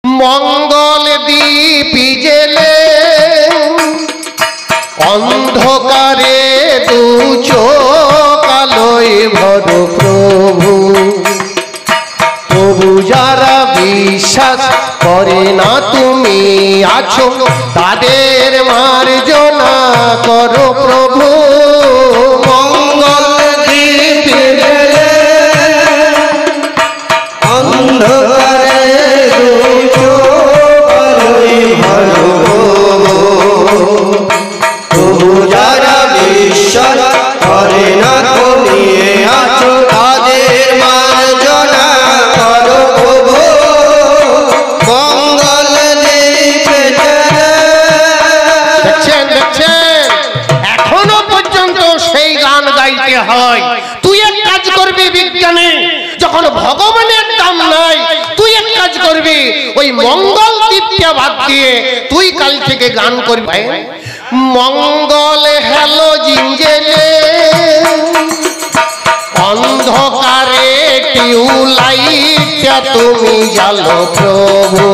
মঙ্গল দীপ জেলে অন্ধকারে দু চোখ আলোয় ভর প্রভু। তবু যারা বিশ্বাস করে না তুমি আছো, তাদের মার্জনা করো প্রভু। মঙ্গল দীপ জেলে অন্ধকারে দু চোখ আলোয় ভর প্রভু। তবু যারা বিশ্বাস করে না তুমি আছো, তাদের মার্জনা করো প্রভু। মঙ্গল দীপ জেলে। দেখছেন দেখছেন, এখনো পর্যন্ত সেই গান গাইতে হয়। তুই এক কাজ করবি বিজ্ঞানী, যখন ভগবানের দাম নাই, তুই এক কাজ করবি, ওই মঙ্গল দ্বীপটা বাদ দিয়ে তুই কাল থেকে গান করবি। মঙ্গল হ্যালো জিঞ্জেলে অন্ধকারে টিউলাইটটা তুমি জ্বালো প্রভু।